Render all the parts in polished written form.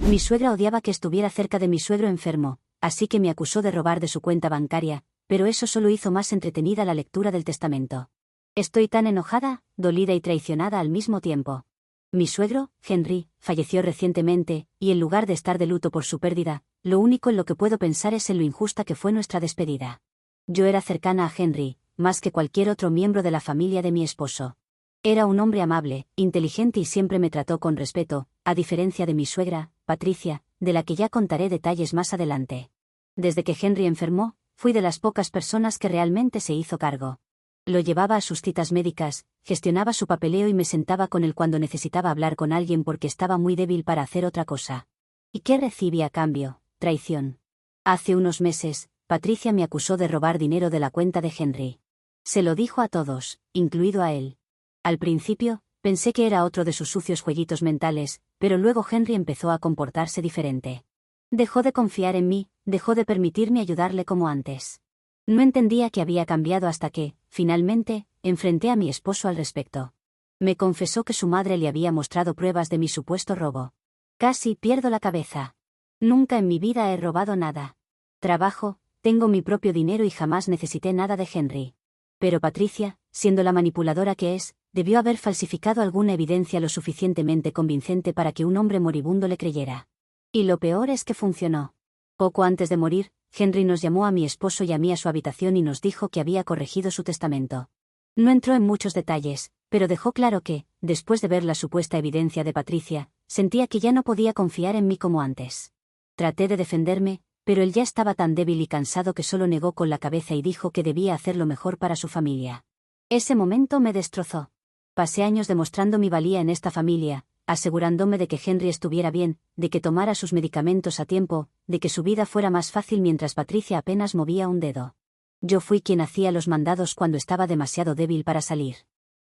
Mi suegra odiaba que estuviera cerca de mi suegro enfermo, así que me acusó de robar de su cuenta bancaria, pero eso solo hizo más entretenida la lectura del testamento. Estoy tan enojada, dolida y traicionada al mismo tiempo. Mi suegro, Henry, falleció recientemente, y en lugar de estar de luto por su pérdida, lo único en lo que puedo pensar es en lo injusta que fue nuestra despedida. Yo era cercana a Henry, más que cualquier otro miembro de la familia de mi esposo. Era un hombre amable, inteligente y siempre me trató con respeto, a diferencia de mi suegra, Patricia, de la que ya contaré detalles más adelante. Desde que Henry enfermó, fui de las pocas personas que realmente se hizo cargo. Lo llevaba a sus citas médicas, gestionaba su papeleo y me sentaba con él cuando necesitaba hablar con alguien porque estaba muy débil para hacer otra cosa. ¿Y qué recibí a cambio? Traición. Hace unos meses, Patricia me acusó de robar dinero de la cuenta de Henry. Se lo dijo a todos, incluido a él. Al principio, pensé que era otro de sus sucios jueguitos mentales, pero luego Henry empezó a comportarse diferente. Dejó de confiar en mí, dejó de permitirme ayudarle como antes. No entendía que había cambiado hasta que, finalmente, enfrenté a mi esposo al respecto. Me confesó que su madre le había mostrado pruebas de mi supuesto robo. Casi pierdo la cabeza. Nunca en mi vida he robado nada. Trabajo, tengo mi propio dinero y jamás necesité nada de Henry. Pero Patricia, siendo la manipuladora que es, debió haber falsificado alguna evidencia lo suficientemente convincente para que un hombre moribundo le creyera. Y lo peor es que funcionó. Poco antes de morir, Henry nos llamó a mi esposo y a mí a su habitación y nos dijo que había corregido su testamento. No entró en muchos detalles, pero dejó claro que, después de ver la supuesta evidencia de Patricia, sentía que ya no podía confiar en mí como antes. Traté de defenderme, pero él ya estaba tan débil y cansado que solo negó con la cabeza y dijo que debía hacer lo mejor para su familia. Ese momento me destrozó. Pasé años demostrando mi valía en esta familia, asegurándome de que Henry estuviera bien, de que tomara sus medicamentos a tiempo, de que su vida fuera más fácil mientras Patricia apenas movía un dedo. Yo fui quien hacía los mandados cuando estaba demasiado débil para salir.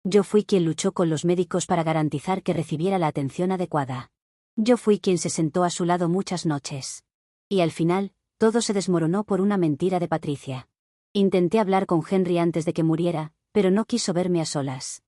Yo fui quien luchó con los médicos para garantizar que recibiera la atención adecuada. Yo fui quien se sentó a su lado muchas noches. Y al final, todo se desmoronó por una mentira de Patricia. Intenté hablar con Henry antes de que muriera, pero no quiso verme a solas.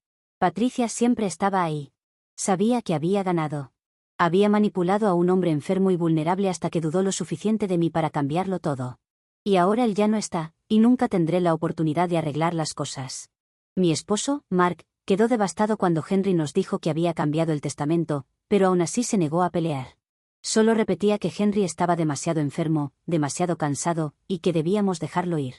Patricia siempre estaba ahí. Sabía que había ganado. Había manipulado a un hombre enfermo y vulnerable hasta que dudó lo suficiente de mí para cambiarlo todo. Y ahora él ya no está, y nunca tendré la oportunidad de arreglar las cosas. Mi esposo, Mark, quedó devastado cuando Henry nos dijo que había cambiado el testamento, pero aún así se negó a pelear. Solo repetía que Henry estaba demasiado enfermo, demasiado cansado, y que debíamos dejarlo ir.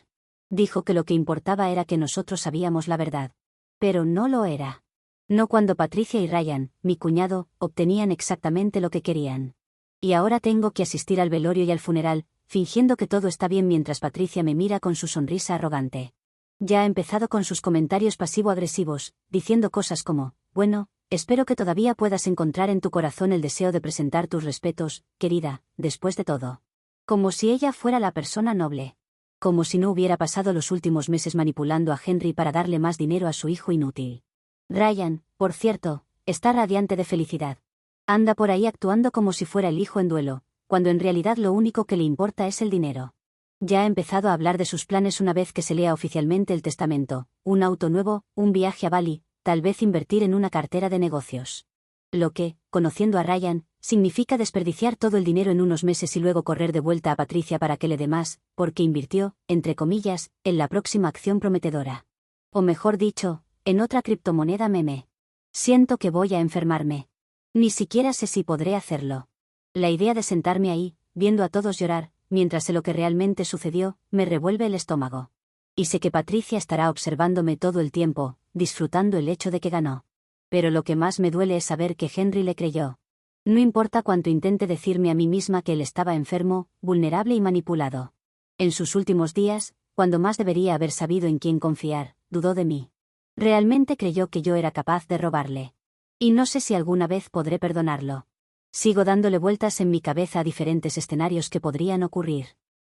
Dijo que lo que importaba era que nosotros sabíamos la verdad. Pero no lo era. No cuando Patricia y Ryan, mi cuñado, obtenían exactamente lo que querían. Y ahora tengo que asistir al velorio y al funeral, fingiendo que todo está bien mientras Patricia me mira con su sonrisa arrogante. Ya ha empezado con sus comentarios pasivo-agresivos, diciendo cosas como, bueno, espero que todavía puedas encontrar en tu corazón el deseo de presentar tus respetos, querida, después de todo. Como si ella fuera la persona noble. Como si no hubiera pasado los últimos meses manipulando a Henry para darle más dinero a su hijo inútil. Ryan, por cierto, está radiante de felicidad. Anda por ahí actuando como si fuera el hijo en duelo, cuando en realidad lo único que le importa es el dinero. Ya ha empezado a hablar de sus planes una vez que se lea oficialmente el testamento, un auto nuevo, un viaje a Bali, tal vez invertir en una cartera de negocios. Lo que, conociendo a Ryan, significa desperdiciar todo el dinero en unos meses y luego correr de vuelta a Patricia para que le dé más, porque invirtió, entre comillas, en la próxima acción prometedora. O mejor dicho, en otra criptomoneda meme. Siento que voy a enfermarme. Ni siquiera sé si podré hacerlo. La idea de sentarme ahí, viendo a todos llorar, mientras sé lo que realmente sucedió, me revuelve el estómago. Y sé que Patricia estará observándome todo el tiempo, disfrutando el hecho de que ganó. Pero lo que más me duele es saber que Henry le creyó. No importa cuánto intente decirme a mí misma que él estaba enfermo, vulnerable y manipulado. En sus últimos días, cuando más debería haber sabido en quién confiar, dudó de mí. Realmente creyó que yo era capaz de robarle. Y no sé si alguna vez podré perdonarlo. Sigo dándole vueltas en mi cabeza a diferentes escenarios que podrían ocurrir.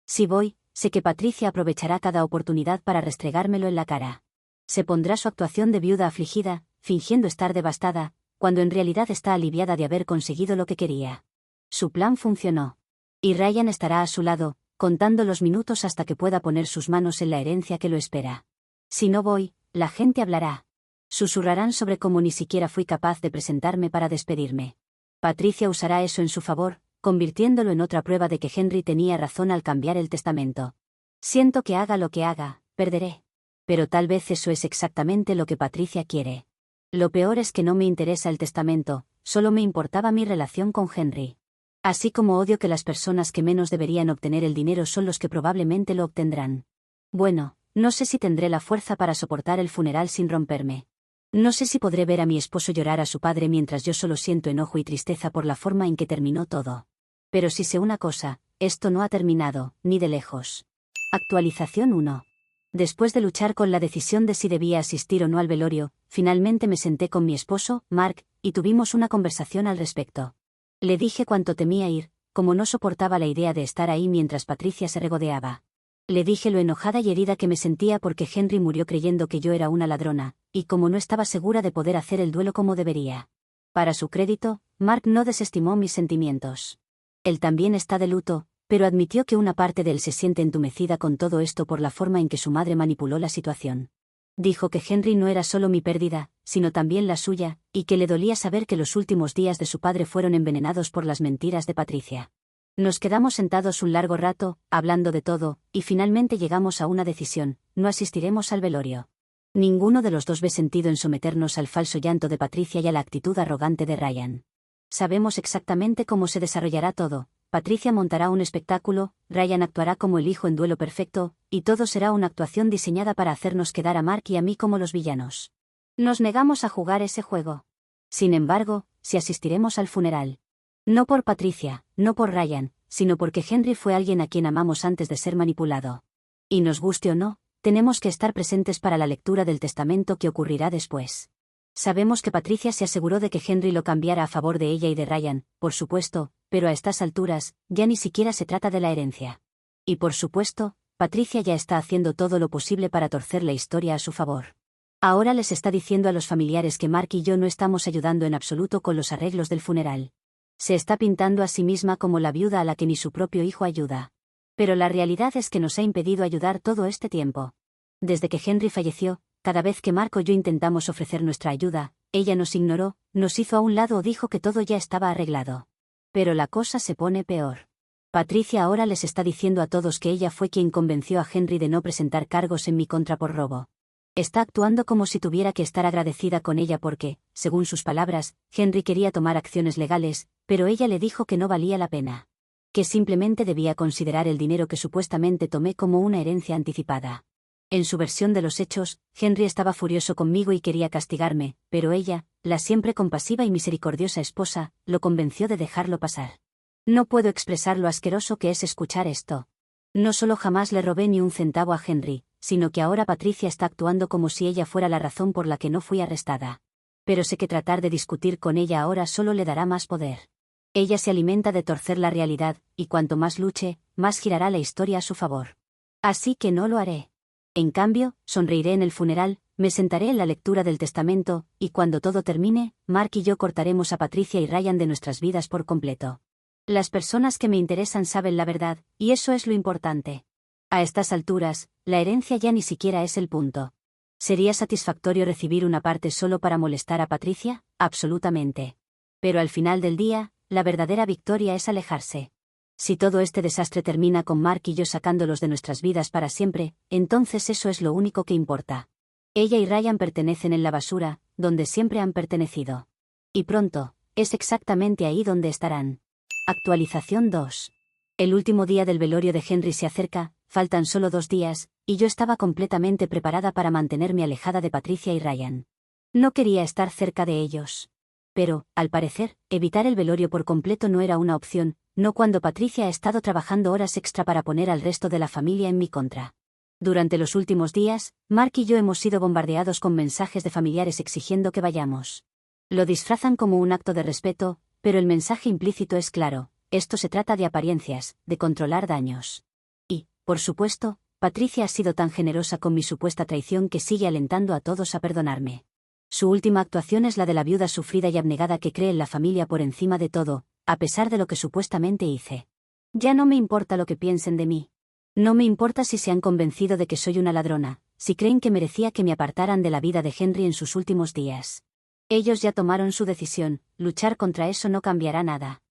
Si voy, sé que Patricia aprovechará cada oportunidad para restregármelo en la cara. Se pondrá su actuación de viuda afligida, fingiendo estar devastada, cuando en realidad está aliviada de haber conseguido lo que quería. Su plan funcionó. Y Ryan estará a su lado, contando los minutos hasta que pueda poner sus manos en la herencia que lo espera. Si no voy, la gente hablará. Susurrarán sobre cómo ni siquiera fui capaz de presentarme para despedirme. Patricia usará eso en su favor, convirtiéndolo en otra prueba de que Henry tenía razón al cambiar el testamento. Siento que haga lo que haga, perderé. Pero tal vez eso es exactamente lo que Patricia quiere. Lo peor es que no me interesa el testamento, solo me importaba mi relación con Henry. Así como odio que las personas que menos deberían obtener el dinero son los que probablemente lo obtendrán. Bueno, no sé si tendré la fuerza para soportar el funeral sin romperme. No sé si podré ver a mi esposo llorar a su padre mientras yo solo siento enojo y tristeza por la forma en que terminó todo. Pero si sé una cosa, esto no ha terminado, ni de lejos. Actualización 1. Después de luchar con la decisión de si debía asistir o no al velorio, finalmente me senté con mi esposo, Mark, y tuvimos una conversación al respecto. Le dije cuánto temía ir, como no soportaba la idea de estar ahí mientras Patricia se regodeaba. Le dije lo enojada y herida que me sentía porque Henry murió creyendo que yo era una ladrona, y como no estaba segura de poder hacer el duelo como debería. Para su crédito, Mark no desestimó mis sentimientos. Él también está de luto, pero admitió que una parte de él se siente entumecida con todo esto por la forma en que su madre manipuló la situación. Dijo que Henry no era solo mi pérdida, sino también la suya, y que le dolía saber que los últimos días de su padre fueron envenenados por las mentiras de Patricia. Nos quedamos sentados un largo rato, hablando de todo, y finalmente llegamos a una decisión: no asistiremos al velorio. Ninguno de los dos ve sentido en someternos al falso llanto de Patricia y a la actitud arrogante de Ryan. Sabemos exactamente cómo se desarrollará todo. Patricia montará un espectáculo, Ryan actuará como el hijo en duelo perfecto, y todo será una actuación diseñada para hacernos quedar a Mark y a mí como los villanos. Nos negamos a jugar ese juego. Sin embargo, sí asistiremos al funeral. No por Patricia, no por Ryan, sino porque Henry fue alguien a quien amamos antes de ser manipulado. Y nos guste o no, tenemos que estar presentes para la lectura del testamento que ocurrirá después. Sabemos que Patricia se aseguró de que Henry lo cambiara a favor de ella y de Ryan, por supuesto, pero a estas alturas, ya ni siquiera se trata de la herencia. Y por supuesto, Patricia ya está haciendo todo lo posible para torcer la historia a su favor. Ahora les está diciendo a los familiares que Mark y yo no estamos ayudando en absoluto con los arreglos del funeral. Se está pintando a sí misma como la viuda a la que ni su propio hijo ayuda. Pero la realidad es que nos ha impedido ayudar todo este tiempo. Desde que Henry falleció, cada vez que Mark o yo intentamos ofrecer nuestra ayuda, ella nos ignoró, nos hizo a un lado o dijo que todo ya estaba arreglado. Pero la cosa se pone peor. Patricia ahora les está diciendo a todos que ella fue quien convenció a Henry de no presentar cargos en mi contra por robo. Está actuando como si tuviera que estar agradecida con ella porque, según sus palabras, Henry quería tomar acciones legales, pero ella le dijo que no valía la pena. Que simplemente debía considerar el dinero que supuestamente tomé como una herencia anticipada. En su versión de los hechos, Henry estaba furioso conmigo y quería castigarme, pero ella, la siempre compasiva y misericordiosa esposa, lo convenció de dejarlo pasar. No puedo expresar lo asqueroso que es escuchar esto. No solo jamás le robé ni un centavo a Henry, sino que ahora Patricia está actuando como si ella fuera la razón por la que no fui arrestada. Pero sé que tratar de discutir con ella ahora solo le dará más poder. Ella se alimenta de torcer la realidad, y cuanto más luche, más girará la historia a su favor. Así que no lo haré. En cambio, sonreiré en el funeral, me sentaré en la lectura del testamento, y cuando todo termine, Mark y yo cortaremos a Patricia y Ryan de nuestras vidas por completo. Las personas que me interesan saben la verdad, y eso es lo importante. A estas alturas, la herencia ya ni siquiera es el punto. ¿Sería satisfactorio recibir una parte solo para molestar a Patricia? Absolutamente. Pero al final del día, la verdadera victoria es alejarse. Si todo este desastre termina con Mark y yo sacándolos de nuestras vidas para siempre, entonces eso es lo único que importa. Ella y Ryan pertenecen en la basura, donde siempre han pertenecido. Y pronto, es exactamente ahí donde estarán. Actualización 2. El último día del velorio de Henry se acerca, faltan solo 2 días, y yo estaba completamente preparada para mantenerme alejada de Patricia y Ryan. No quería estar cerca de ellos. Pero, al parecer, evitar el velorio por completo no era una opción, no cuando Patricia ha estado trabajando horas extra para poner al resto de la familia en mi contra. Durante los últimos días, Mark y yo hemos sido bombardeados con mensajes de familiares exigiendo que vayamos. Lo disfrazan como un acto de respeto, pero el mensaje implícito es claro: esto se trata de apariencias, de controlar daños. Y, por supuesto, Patricia ha sido tan generosa con mi supuesta traición que sigue alentando a todos a perdonarme. Su última actuación es la de la viuda sufrida y abnegada que cree en la familia por encima de todo, a pesar de lo que supuestamente hice. Ya no me importa lo que piensen de mí. No me importa si se han convencido de que soy una ladrona, si creen que merecía que me apartaran de la vida de Henry en sus últimos días. Ellos ya tomaron su decisión, luchar contra eso no cambiará nada.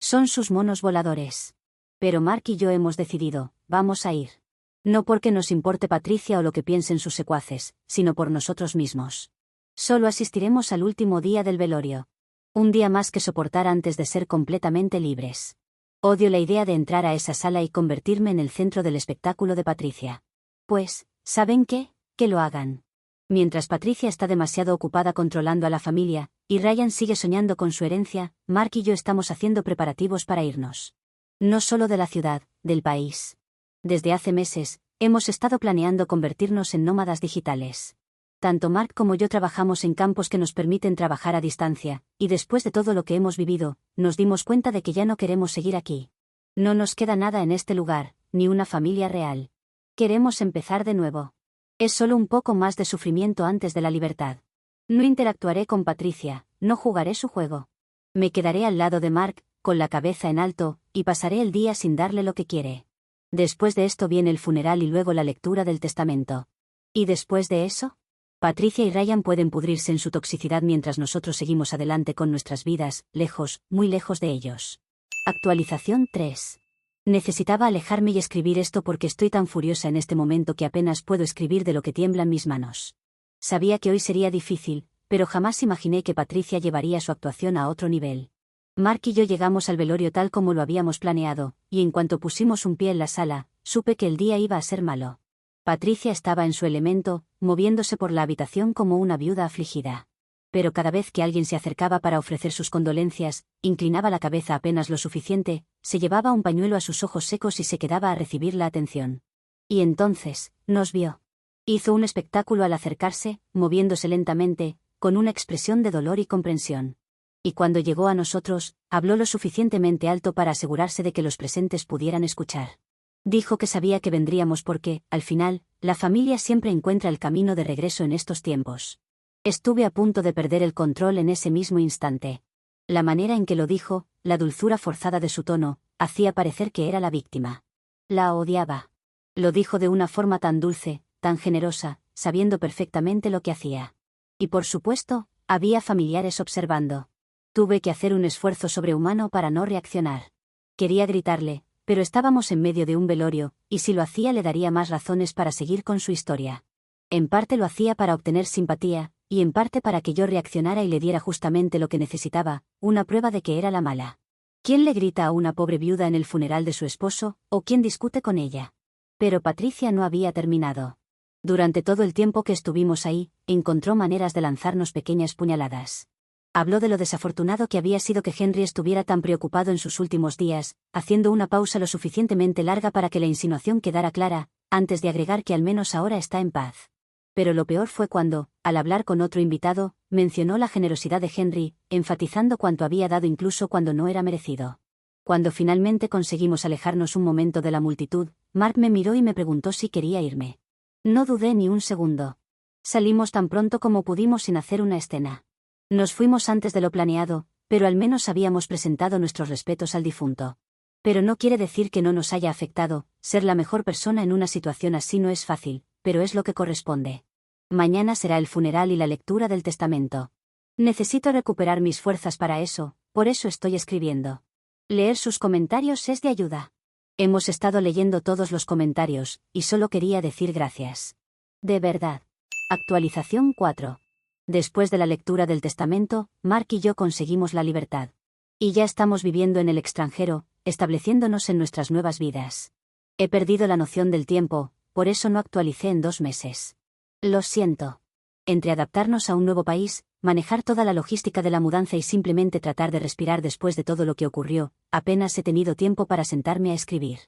Son sus monos voladores. Pero Mark y yo hemos decidido, vamos a ir. No porque nos importe Patricia o lo que piensen sus secuaces, sino por nosotros mismos. Solo asistiremos al último día del velorio. Un día más que soportar antes de ser completamente libres. Odio la idea de entrar a esa sala y convertirme en el centro del espectáculo de Patricia. Pues, ¿saben qué? Que lo hagan. Mientras Patricia está demasiado ocupada controlando a la familia, y Ryan sigue soñando con su herencia, Mark y yo estamos haciendo preparativos para irnos. No solo de la ciudad, del país. Desde hace meses, hemos estado planeando convertirnos en nómadas digitales. Tanto Mark como yo trabajamos en campos que nos permiten trabajar a distancia, y después de todo lo que hemos vivido, nos dimos cuenta de que ya no queremos seguir aquí. No nos queda nada en este lugar, ni una familia real. Queremos empezar de nuevo. Es solo un poco más de sufrimiento antes de la libertad. No interactuaré con Patricia, no jugaré su juego. Me quedaré al lado de Mark, con la cabeza en alto, y pasaré el día sin darle lo que quiere. Después de esto viene el funeral y luego la lectura del testamento. ¿Y después de eso? Patricia y Ryan pueden pudrirse en su toxicidad mientras nosotros seguimos adelante con nuestras vidas, lejos, muy lejos de ellos. Actualización 3. Necesitaba alejarme y escribir esto porque estoy tan furiosa en este momento que apenas puedo escribir de lo que tiemblan mis manos. Sabía que hoy sería difícil, pero jamás imaginé que Patricia llevaría su actuación a otro nivel. Mark y yo llegamos al velorio tal como lo habíamos planeado, y en cuanto pusimos un pie en la sala, supe que el día iba a ser malo. Patricia estaba en su elemento, moviéndose por la habitación como una viuda afligida. Pero cada vez que alguien se acercaba para ofrecer sus condolencias, inclinaba la cabeza apenas lo suficiente, se llevaba un pañuelo a sus ojos secos y se quedaba a recibir la atención. Y entonces, nos vio. Hizo un espectáculo al acercarse, moviéndose lentamente, con una expresión de dolor y comprensión. Y cuando llegó a nosotros, habló lo suficientemente alto para asegurarse de que los presentes pudieran escuchar. Dijo que sabía que vendríamos porque, al final, la familia siempre encuentra el camino de regreso en estos tiempos. Estuve a punto de perder el control en ese mismo instante. La manera en que lo dijo, la dulzura forzada de su tono, hacía parecer que era la víctima. La odiaba. Lo dijo de una forma tan dulce, tan generosa, sabiendo perfectamente lo que hacía. Y por supuesto, había familiares observando. Tuve que hacer un esfuerzo sobrehumano para no reaccionar. Quería gritarle, pero estábamos en medio de un velorio, y si lo hacía le daría más razones para seguir con su historia. En parte lo hacía para obtener simpatía, y en parte para que yo reaccionara y le diera justamente lo que necesitaba, una prueba de que era la mala. ¿Quién le grita a una pobre viuda en el funeral de su esposo, o quién discute con ella? Pero Patricia no había terminado. Durante todo el tiempo que estuvimos ahí, encontró maneras de lanzarnos pequeñas puñaladas. Habló de lo desafortunado que había sido que Henry estuviera tan preocupado en sus últimos días, haciendo una pausa lo suficientemente larga para que la insinuación quedara clara, antes de agregar que al menos ahora está en paz. Pero lo peor fue cuando, al hablar con otro invitado, mencionó la generosidad de Henry, enfatizando cuánto había dado incluso cuando no era merecido. Cuando finalmente conseguimos alejarnos un momento de la multitud, Mark me miró y me preguntó si quería irme. No dudé ni un segundo. Salimos tan pronto como pudimos sin hacer una escena. Nos fuimos antes de lo planeado, pero al menos habíamos presentado nuestros respetos al difunto. Pero no quiere decir que no nos haya afectado, ser la mejor persona en una situación así no es fácil, pero es lo que corresponde. Mañana será el funeral y la lectura del testamento. Necesito recuperar mis fuerzas para eso, por eso estoy escribiendo. Leer sus comentarios es de ayuda. Hemos estado leyendo todos los comentarios, y solo quería decir gracias. De verdad. Actualización 4. Después de la lectura del testamento, Mark y yo conseguimos la libertad. Y ya estamos viviendo en el extranjero, estableciéndonos en nuestras nuevas vidas. He perdido la noción del tiempo, por eso no actualicé en 2 meses. Lo siento. Entre adaptarnos a un nuevo país, manejar toda la logística de la mudanza y simplemente tratar de respirar después de todo lo que ocurrió, apenas he tenido tiempo para sentarme a escribir.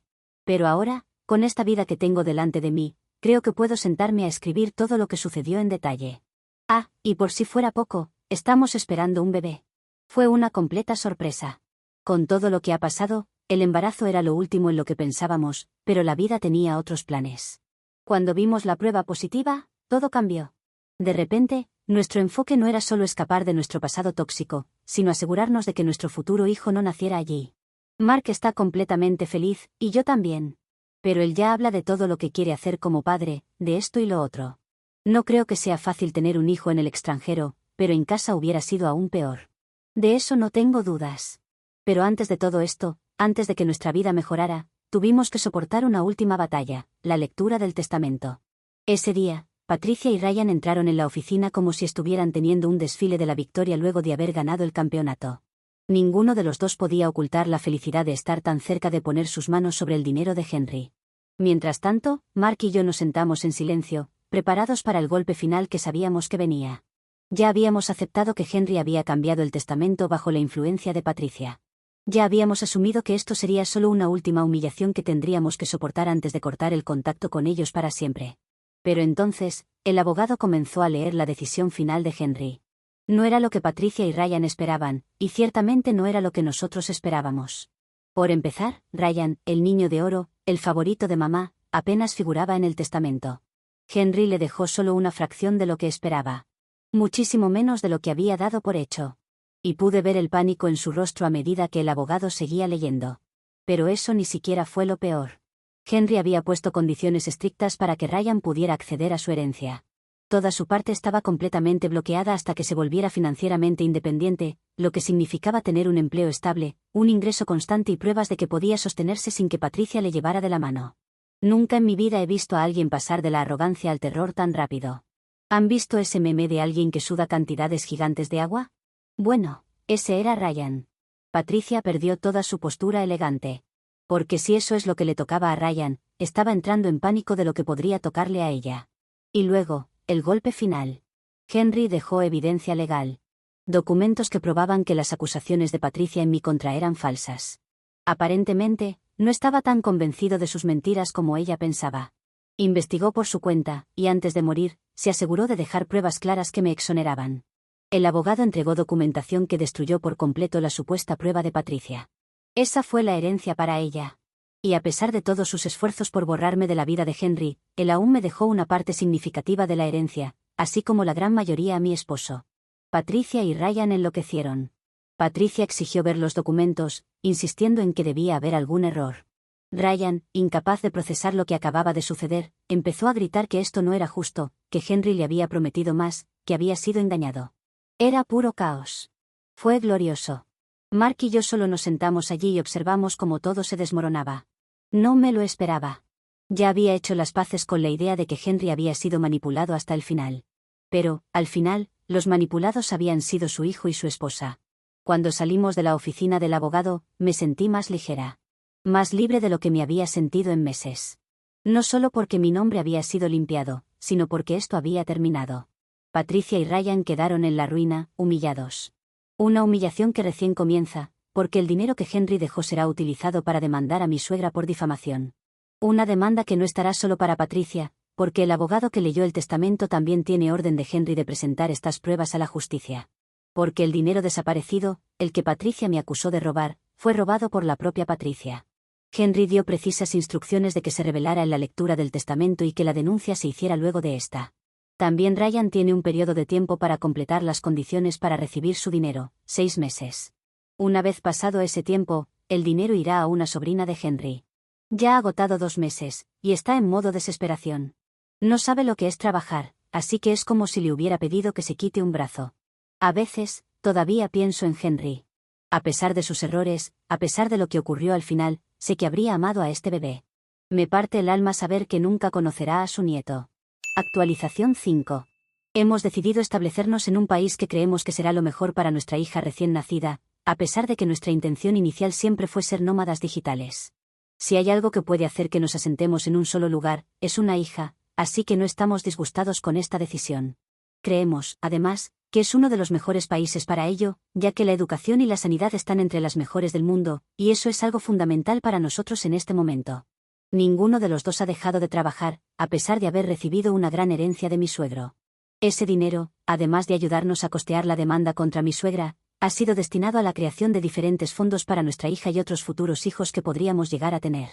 Pero ahora, con esta vida que tengo delante de mí, creo que puedo sentarme a escribir todo lo que sucedió en detalle. Ah, y por si fuera poco, estamos esperando un bebé. Fue una completa sorpresa. Con todo lo que ha pasado, el embarazo era lo último en lo que pensábamos, pero la vida tenía otros planes. Cuando vimos la prueba positiva, todo cambió. De repente, nuestro enfoque no era solo escapar de nuestro pasado tóxico, sino asegurarnos de que nuestro futuro hijo no naciera allí. Mark está completamente feliz, y yo también. Pero él ya habla de todo lo que quiere hacer como padre, de esto y lo otro. No creo que sea fácil tener un hijo en el extranjero, pero en casa hubiera sido aún peor. De eso no tengo dudas. Pero antes de todo esto, antes de que nuestra vida mejorara, tuvimos que soportar una última batalla, la lectura del testamento. Ese día, Patricia y Ryan entraron en la oficina como si estuvieran teniendo un desfile de la victoria luego de haber ganado el campeonato. Ninguno de los dos podía ocultar la felicidad de estar tan cerca de poner sus manos sobre el dinero de Henry. Mientras tanto, Mark y yo nos sentamos en silencio, preparados para el golpe final que sabíamos que venía. Ya habíamos aceptado que Henry había cambiado el testamento bajo la influencia de Patricia. Ya habíamos asumido que esto sería solo una última humillación que tendríamos que soportar antes de cortar el contacto con ellos para siempre. Pero entonces, el abogado comenzó a leer la decisión final de Henry. No era lo que Patricia y Ryan esperaban, y ciertamente no era lo que nosotros esperábamos. Por empezar, Ryan, el niño de oro, el favorito de mamá, apenas figuraba en el testamento. Henry le dejó solo una fracción de lo que esperaba. Muchísimo menos de lo que había dado por hecho. Y pude ver el pánico en su rostro a medida que el abogado seguía leyendo. Pero eso ni siquiera fue lo peor. Henry había puesto condiciones estrictas para que Ryan pudiera acceder a su herencia. Toda su parte estaba completamente bloqueada hasta que se volviera financieramente independiente, lo que significaba tener un empleo estable, un ingreso constante y pruebas de que podía sostenerse sin que Patricia le llevara de la mano. Nunca en mi vida he visto a alguien pasar de la arrogancia al terror tan rápido. ¿Han visto ese meme de alguien que suda cantidades gigantes de agua? Bueno, ese era Ryan. Patricia perdió toda su postura elegante. Porque si eso es lo que le tocaba a Ryan, estaba entrando en pánico de lo que podría tocarle a ella. Y luego, el golpe final. Henry dejó evidencia legal. Documentos que probaban que las acusaciones de Patricia en mi contra eran falsas. Aparentemente, no estaba tan convencido de sus mentiras como ella pensaba. Investigó por su cuenta, y antes de morir, se aseguró de dejar pruebas claras que me exoneraban. El abogado entregó documentación que destruyó por completo la supuesta prueba de Patricia. Esa fue la herencia para ella. Y a pesar de todos sus esfuerzos por borrarme de la vida de Henry, él aún me dejó una parte significativa de la herencia, así como la gran mayoría a mi esposo. Patricia y Ryan enloquecieron. Patricia exigió ver los documentos, insistiendo en que debía haber algún error. Ryan, incapaz de procesar lo que acababa de suceder, empezó a gritar que esto no era justo, que Henry le había prometido más, que había sido engañado. Era puro caos. Fue glorioso. Mark y yo solo nos sentamos allí y observamos cómo todo se desmoronaba. No me lo esperaba. Ya había hecho las paces con la idea de que Henry había sido manipulado hasta el final. Pero, al final, los manipulados habían sido su hijo y su esposa. Cuando salimos de la oficina del abogado, me sentí más ligera. Más libre de lo que me había sentido en meses. No solo porque mi nombre había sido limpiado, sino porque esto había terminado. Patricia y Ryan quedaron en la ruina, humillados. Una humillación que recién comienza, porque el dinero que Henry dejó será utilizado para demandar a mi suegra por difamación. Una demanda que no estará solo para Patricia, porque el abogado que leyó el testamento también tiene orden de Henry de presentar estas pruebas a la justicia. Porque el dinero desaparecido, el que Patricia me acusó de robar, fue robado por la propia Patricia. Henry dio precisas instrucciones de que se revelara en la lectura del testamento y que la denuncia se hiciera luego de esta. También Ryan tiene un periodo de tiempo para completar las condiciones para recibir su dinero, 6 meses. Una vez pasado ese tiempo, el dinero irá a una sobrina de Henry. Ya ha agotado 2 meses, y está en modo desesperación. No sabe lo que es trabajar, así que es como si le hubiera pedido que se quite un brazo. A veces, todavía pienso en Henry. A pesar de sus errores, a pesar de lo que ocurrió al final, sé que habría amado a este bebé. Me parte el alma saber que nunca conocerá a su nieto. Actualización 5. Hemos decidido establecernos en un país que creemos que será lo mejor para nuestra hija recién nacida, a pesar de que nuestra intención inicial siempre fue ser nómadas digitales. Si hay algo que puede hacer que nos asentemos en un solo lugar, es una hija, así que no estamos disgustados con esta decisión. Creemos, además, que es uno de los mejores países para ello, ya que la educación y la sanidad están entre las mejores del mundo, y eso es algo fundamental para nosotros en este momento. Ninguno de los dos ha dejado de trabajar, a pesar de haber recibido una gran herencia de mi suegro. Ese dinero, además de ayudarnos a costear la demanda contra mi suegra, ha sido destinado a la creación de diferentes fondos para nuestra hija y otros futuros hijos que podríamos llegar a tener.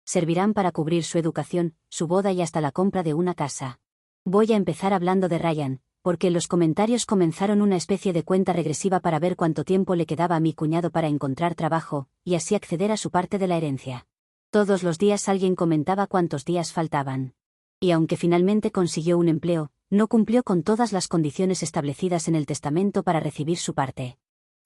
Servirán para cubrir su educación, su boda y hasta la compra de una casa. Voy a empezar hablando de Ryan, porque en los comentarios comenzaron una especie de cuenta regresiva para ver cuánto tiempo le quedaba a mi cuñado para encontrar trabajo, y así acceder a su parte de la herencia. Todos los días alguien comentaba cuántos días faltaban. Y aunque finalmente consiguió un empleo, no cumplió con todas las condiciones establecidas en el testamento para recibir su parte.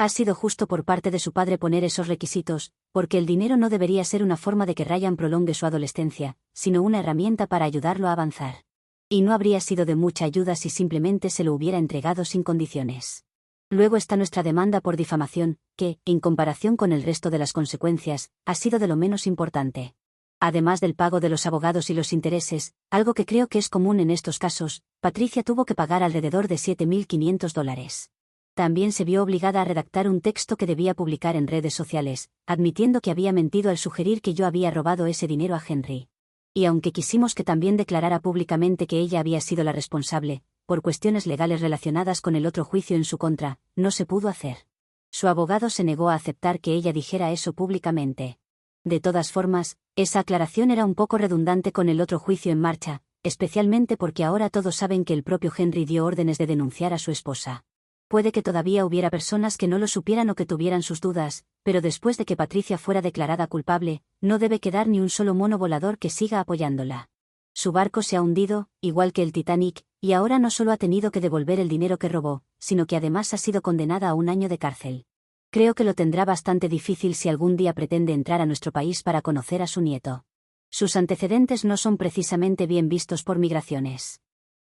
Ha sido justo por parte de su padre poner esos requisitos, porque el dinero no debería ser una forma de que Ryan prolongue su adolescencia, sino una herramienta para ayudarlo a avanzar. Y no habría sido de mucha ayuda si simplemente se lo hubiera entregado sin condiciones. Luego está nuestra demanda por difamación, que, en comparación con el resto de las consecuencias, ha sido de lo menos importante. Además del pago de los abogados y los intereses, algo que creo que es común en estos casos, Patricia tuvo que pagar alrededor de $7.500. También se vio obligada a redactar un texto que debía publicar en redes sociales, admitiendo que había mentido al sugerir que yo había robado ese dinero a Henry. Y aunque quisimos que también declarara públicamente que ella había sido la responsable, por cuestiones legales relacionadas con el otro juicio en su contra, no se pudo hacer. Su abogado se negó a aceptar que ella dijera eso públicamente. De todas formas, esa aclaración era un poco redundante con el otro juicio en marcha, especialmente porque ahora todos saben que el propio Henry dio órdenes de denunciar a su esposa. Puede que todavía hubiera personas que no lo supieran o que tuvieran sus dudas, pero después de que Patricia fuera declarada culpable, no debe quedar ni un solo mono volador que siga apoyándola. Su barco se ha hundido, igual que el Titanic, y ahora no solo ha tenido que devolver el dinero que robó, sino que además ha sido condenada a 1 año de cárcel. Creo que lo tendrá bastante difícil si algún día pretende entrar a nuestro país para conocer a su nieto. Sus antecedentes no son precisamente bien vistos por migraciones.